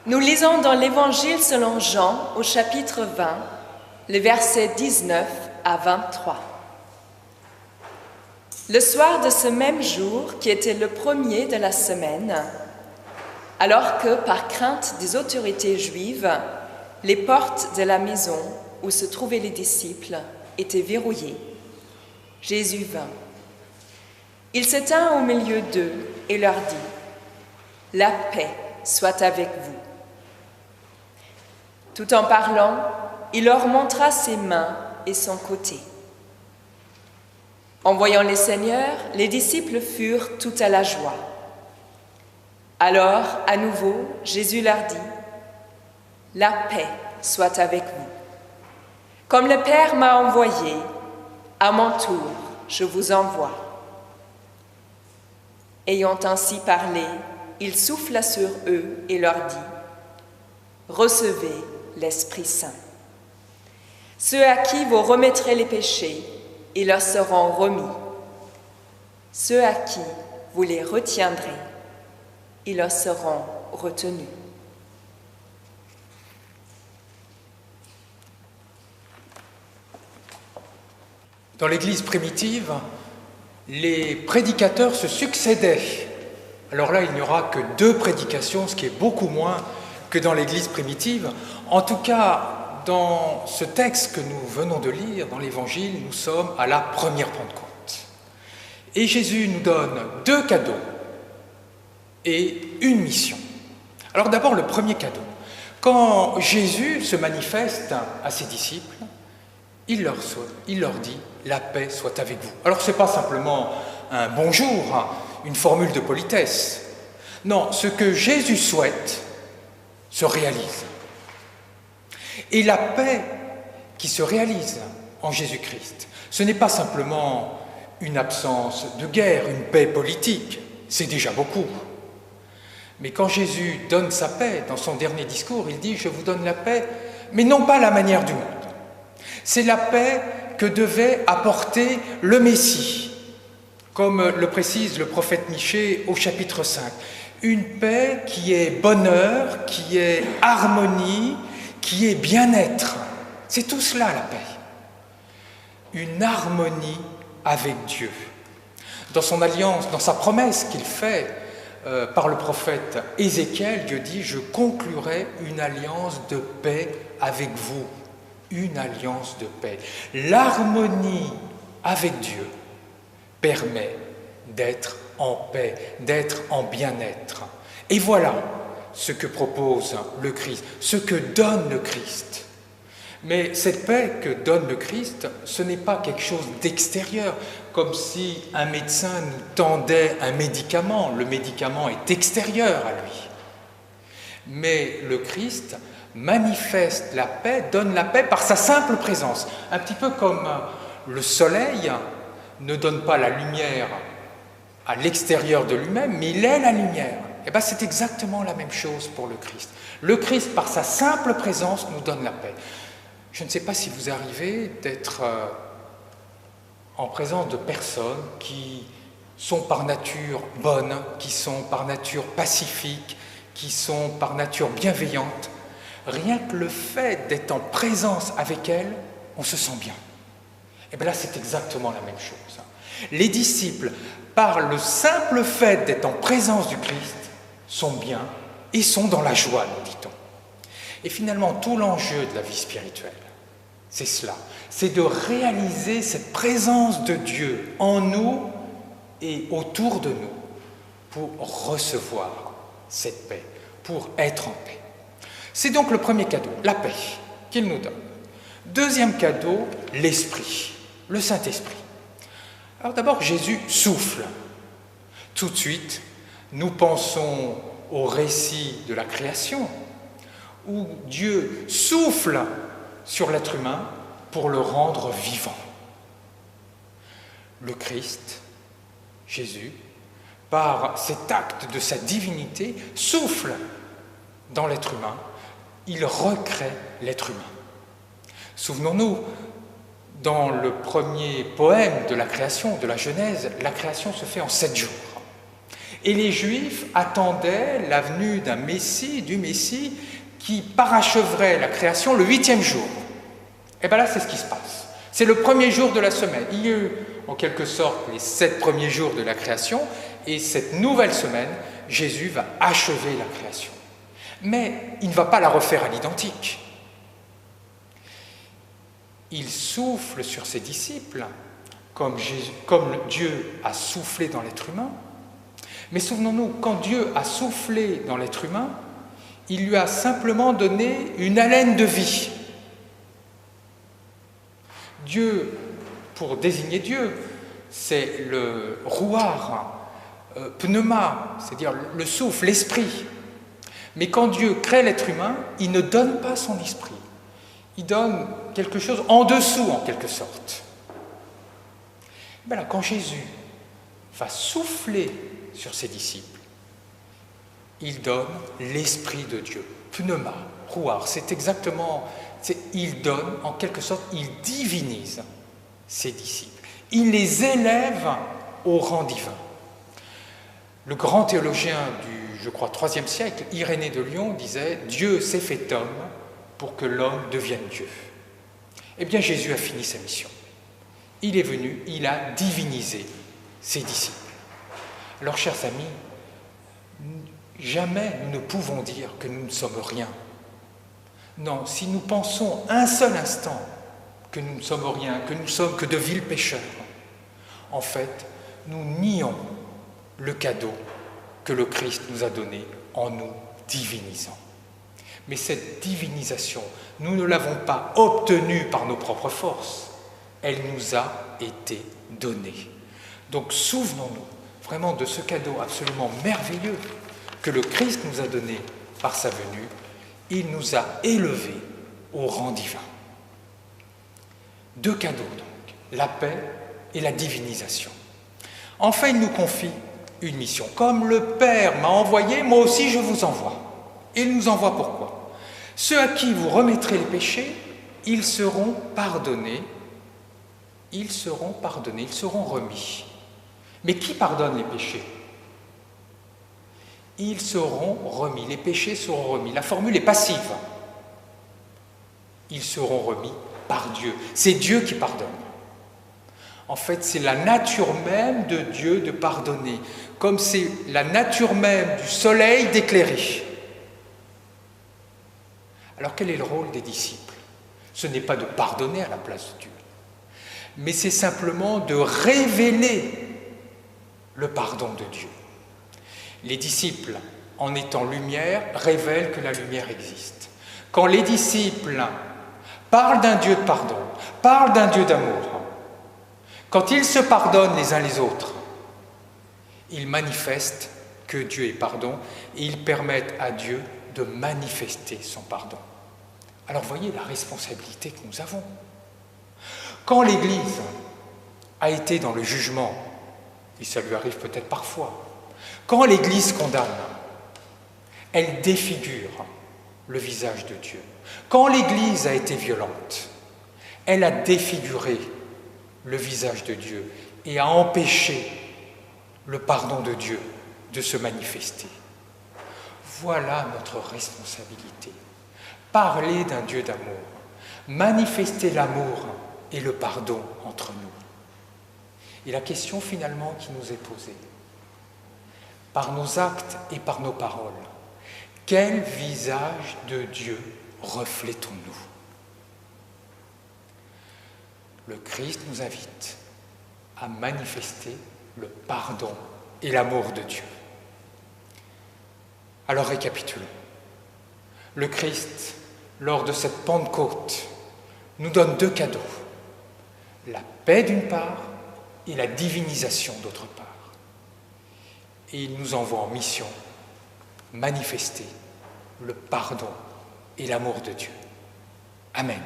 Nous lisons dans l'Évangile selon Jean au chapitre 20, les versets 19 à 23. Le soir de ce même jour, qui était le premier de la semaine, alors que, par crainte des autorités juives, les portes de la maison où se trouvaient les disciples étaient verrouillées, Jésus vint. Il se tint au milieu d'eux et leur dit : « La paix soit avec vous. » Tout en parlant, il leur montra ses mains et son côté. En voyant les seigneurs, les disciples furent tout à la joie. Alors, à nouveau, Jésus leur dit : « La paix soit avec vous. Comme le Père m'a envoyé, à mon tour, je vous envoie. » Ayant ainsi parlé, il souffla sur eux et leur dit : « Recevez l'Esprit Saint. Ceux à qui vous remettrez les péchés, ils leur seront remis. Ceux à qui vous les retiendrez, ils leur seront retenus. » Dans l'Église primitive, les prédicateurs se succédaient. Alors là, il n'y aura que 2 prédications, ce qui est beaucoup moins que dans l'Église primitive. En tout cas, dans ce texte que nous venons de lire, dans l'Évangile, nous sommes à la première Pentecôte. Et Jésus nous donne 2 cadeaux et une mission. Alors d'abord, le premier cadeau. Quand Jésus se manifeste à ses disciples, il leur dit « La paix soit avec vous ». Alors ce n'est pas simplement un bonjour, une formule de politesse. Non, ce que Jésus souhaite se réalise. Et la paix qui se réalise en Jésus-Christ, ce n'est pas simplement une absence de guerre, une paix politique, c'est déjà beaucoup. Mais quand Jésus donne sa paix, dans son dernier discours, il dit « Je vous donne la paix, mais non pas à la manière du monde ». C'est la paix que devait apporter le Messie, comme le précise le prophète Michée au chapitre 5. Une paix qui est bonheur, qui est harmonie, qui est bien-être. C'est tout cela la paix. Une harmonie avec Dieu. Dans son alliance, dans sa promesse qu'il fait par le prophète Ézéchiel, Dieu dit « Je conclurai une alliance de paix avec vous ». Une alliance de paix. L'harmonie avec Dieu permet d'être en paix, d'être en bien-être. Et voilà ce que propose le Christ, ce que donne le Christ. Mais cette paix que donne le Christ, ce n'est pas quelque chose d'extérieur, comme si un médecin nous tendait un médicament. Le médicament est extérieur à lui. Mais le Christ manifeste la paix, donne la paix par sa simple présence. Un petit peu comme le soleil ne donne pas la lumière à l'extérieur de lui-même, mais il est la lumière. Et bien c'est exactement la même chose pour le Christ. Le Christ, par sa simple présence, nous donne la paix. Je ne sais pas si vous arrivez d'être en présence de personnes qui sont par nature bonnes, qui sont par nature pacifiques, qui sont par nature bienveillantes. Rien que le fait d'être en présence avec elles, on se sent bien. Et bien là, c'est exactement la même chose. Les disciples, par le simple fait d'être en présence du Christ, sont bien et sont dans la joie, nous dit-on. Et finalement, tout l'enjeu de la vie spirituelle, c'est cela. C'est de réaliser cette présence de Dieu en nous et autour de nous pour recevoir cette paix, pour être en paix. C'est donc le premier cadeau, la paix, qu'il nous donne. Deuxième cadeau, l'Esprit, le Saint-Esprit. Alors d'abord, Jésus souffle. Tout de suite, nous pensons au récit de la création, où Dieu souffle sur l'être humain pour le rendre vivant. Le Christ, Jésus, par cet acte de sa divinité, souffle dans l'être humain. Il recrée l'être humain. Souvenons-nous, dans le premier poème de la création, de la Genèse, la création se fait en 7 jours. Et les Juifs attendaient la venue d'un Messie, du Messie, qui paracheverait la création le 8e jour. Et bien là, c'est ce qui se passe. C'est le premier jour de la semaine. Il y a eu, en quelque sorte, les 7 premiers jours de la création, et cette nouvelle semaine, Jésus va achever la création. Mais il ne va pas la refaire à l'identique. Il souffle sur ses disciples, comme Dieu a soufflé dans l'être humain. Mais souvenons-nous, quand Dieu a soufflé dans l'être humain, il lui a simplement donné une haleine de vie. Dieu, pour désigner Dieu, c'est le rouar, pneuma, c'est-à-dire le souffle, l'esprit. Mais quand Dieu crée l'être humain, il ne donne pas son esprit. Il donne quelque chose en dessous, en quelque sorte. Ben là, quand Jésus va souffler sur ses disciples, il donne l'Esprit de Dieu, pneuma, rouar, c'est exactement, il donne, en quelque sorte, il divinise ses disciples, il les élève au rang divin. Le grand théologien du, je crois, IIIe siècle, Irénée de Lyon, disait « Dieu s'est fait homme pour que l'homme devienne Dieu ». Eh bien, Jésus a fini sa mission. Il est venu, il a divinisé ses disciples. Alors, chers amis, jamais nous ne pouvons dire que nous ne sommes rien. Non, si nous pensons un seul instant que nous ne sommes rien, que nous sommes que de vils pécheurs, en fait, nous nions le cadeau que le Christ nous a donné en nous divinisant. Mais cette divinisation, nous ne l'avons pas obtenue par nos propres forces, elle nous a été donnée. Donc souvenons-nous vraiment de ce cadeau absolument merveilleux que le Christ nous a donné par sa venue. Il nous a élevés au rang divin. 2 cadeaux donc, la paix et la divinisation. Enfin, il nous confie une mission. Comme le Père m'a envoyé, moi aussi je vous envoie. Et il nous envoie pourquoi ? Ceux à qui vous remettrez les péchés, ils seront pardonnés, ils seront remis. Mais qui pardonne les péchés ? Ils seront remis, les péchés seront remis. La formule est passive. Ils seront remis par Dieu. C'est Dieu qui pardonne. En fait, c'est la nature même de Dieu de pardonner, comme c'est la nature même du soleil d'éclairer. Alors quel est le rôle des disciples ? Ce n'est pas de pardonner à la place de Dieu, mais c'est simplement de révéler le pardon de Dieu. Les disciples, en étant lumière, révèlent que la lumière existe. Quand les disciples parlent d'un Dieu de pardon, parlent d'un Dieu d'amour, quand ils se pardonnent les uns les autres, ils manifestent que Dieu est pardon et ils permettent à Dieu de manifester son pardon. Alors voyez la responsabilité que nous avons. Quand l'Église a été dans le jugement, et ça lui arrive peut-être parfois, quand l'Église condamne, elle défigure le visage de Dieu. Quand l'Église a été violente, elle a défiguré le visage de Dieu et a empêché le pardon de Dieu de se manifester. Voilà notre responsabilité. Parler d'un Dieu d'amour, manifester l'amour et le pardon entre nous. Et la question finalement qui nous est posée, par nos actes et par nos paroles, quel visage de Dieu reflétons-nous ? Le Christ nous invite à manifester le pardon et l'amour de Dieu. Alors récapitulons. Le Christ, lors de cette Pentecôte, nous donne 2 cadeaux. La paix d'une part et la divinisation d'autre part. Et il nous envoie en mission manifester le pardon et l'amour de Dieu. Amen.